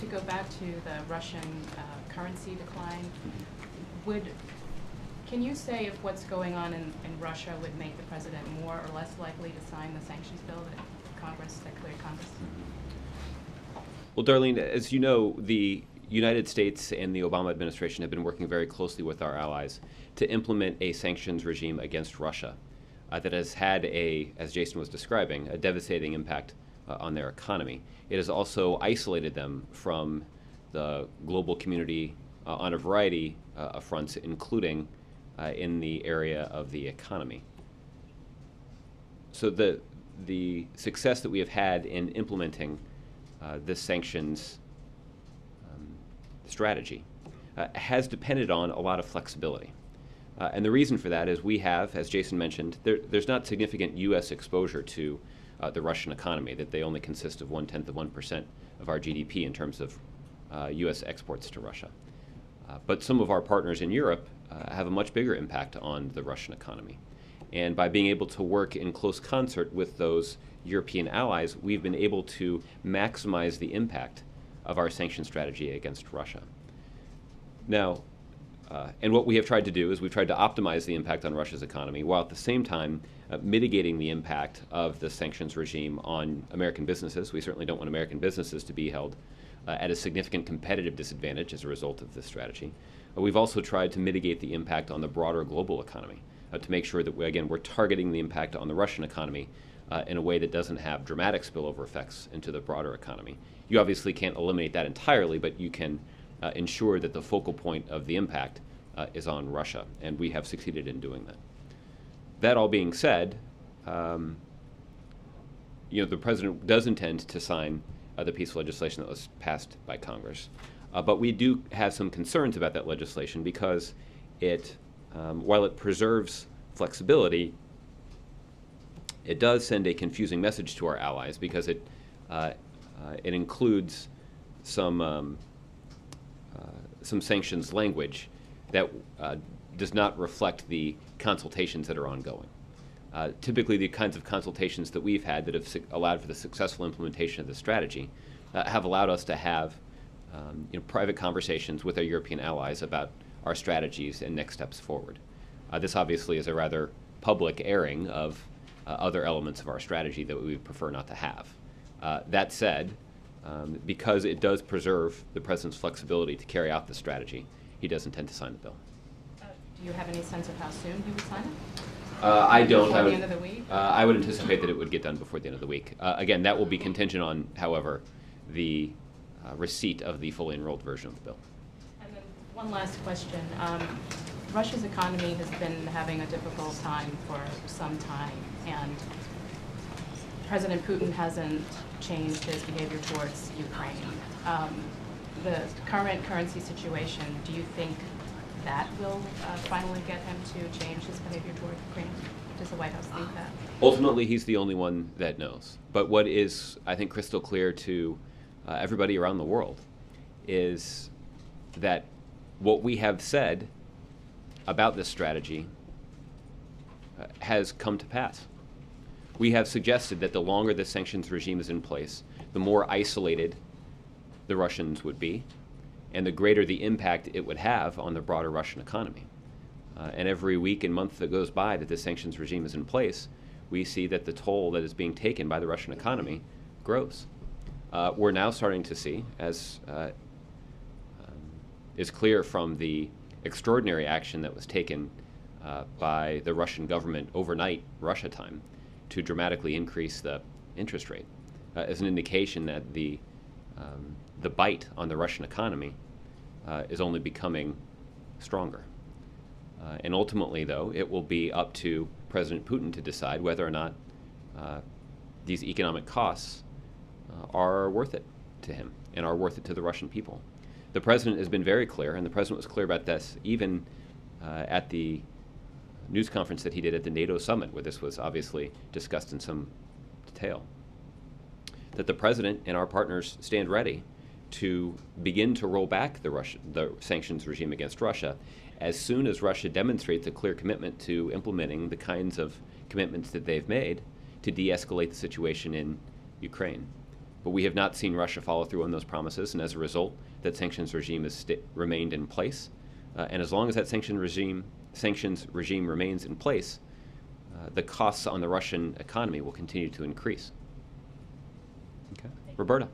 to go back to the Russian currency decline, can you say if what's going on in Russia would make the president more or less likely to sign the sanctions bill that cleared Congress? Well, Darlene, as you know, the United States and the Obama administration have been working very closely with our allies to implement a sanctions regime against Russia that has had as Jason was describing, a devastating impact on their economy. It has also isolated them from the global community on a variety of fronts, including in the area of the economy. So the success that we have had in implementing this sanctions strategy has depended on a lot of flexibility. And the reason for that is we have, as Jason mentioned, there's not significant U.S. exposure to the Russian economy, that they only consist of 0.1% of our GDP in terms of U.S. exports to Russia. But some of our partners in Europe have a much bigger impact on the Russian economy. And by being able to work in close concert with those European allies, we've been able to maximize the impact of our sanction strategy against Russia. Now, and what we have tried to do is we've tried to optimize the impact on Russia's economy while at the same time mitigating the impact of the sanctions regime on American businesses. We certainly don't want American businesses to be held at a significant competitive disadvantage as a result of this strategy. We've also tried to mitigate the impact on the broader global economy to make sure that, we're targeting the impact on the Russian economy in a way that doesn't have dramatic spillover effects into the broader economy. You obviously can't eliminate that entirely, but you can ensure that the focal point of the impact is on Russia, and we have succeeded in doing that. That all being said, the president does intend to sign the piece of legislation that was passed by Congress, but we do have some concerns about that legislation because it, while it preserves flexibility, it does send a confusing message to our allies because it includes some sanctions language that does not reflect the consultations that are ongoing. Typically, the kinds of consultations that we've had that have allowed for the successful implementation of the strategy have allowed us to have private conversations with our European allies about our strategies and next steps forward. This obviously is a rather public airing of other elements of our strategy that we would prefer not to have. That said, because it does preserve the president's flexibility to carry out the strategy, he does intend to sign the bill. Do you have any sense of how soon he would sign it? I don't. Before the end of the week? I would anticipate that it would get done before the end of the week. Again, that will be contingent on, however, the receipt of the fully enrolled version of the bill. And then one last question. Russia's economy has been having a difficult time for some time, and President Putin hasn't changed his behavior towards Ukraine. The current currency situation, do you think that will finally get him to change his behavior toward Ukraine? Does the White House think that? Ultimately, he's the only one that knows. But what is, I think, crystal clear to everybody around the world is that what we have said about this strategy has come to pass. We have suggested that the longer the sanctions regime is in place, the more isolated the Russians would be, and the greater the impact it would have on the broader Russian economy. And every week and month that goes by that the sanctions regime is in place, we see that the toll that is being taken by the Russian economy grows. We're now starting to see, as is clear from the extraordinary action that was taken by the Russian government overnight, Russia time, to dramatically increase the interest rate, as an indication that the bite on the Russian economy is only becoming stronger. And ultimately, though, it will be up to President Putin to decide whether or not these economic costs are worth it to him and are worth it to the Russian people. The president has been very clear, and the president was clear about this even at the news conference that he did at the NATO summit, where this was obviously discussed in some detail, that the president and our partners stand ready to begin to roll back the sanctions regime against Russia as soon as Russia demonstrates a clear commitment to implementing the kinds of commitments that they've made to de-escalate the situation in Ukraine. But we have not seen Russia follow through on those promises, and as a result, that sanctions regime has remained in place. And as long as that sanctions regime remains in place, the costs on the Russian economy will continue to increase. Okay. Roberta.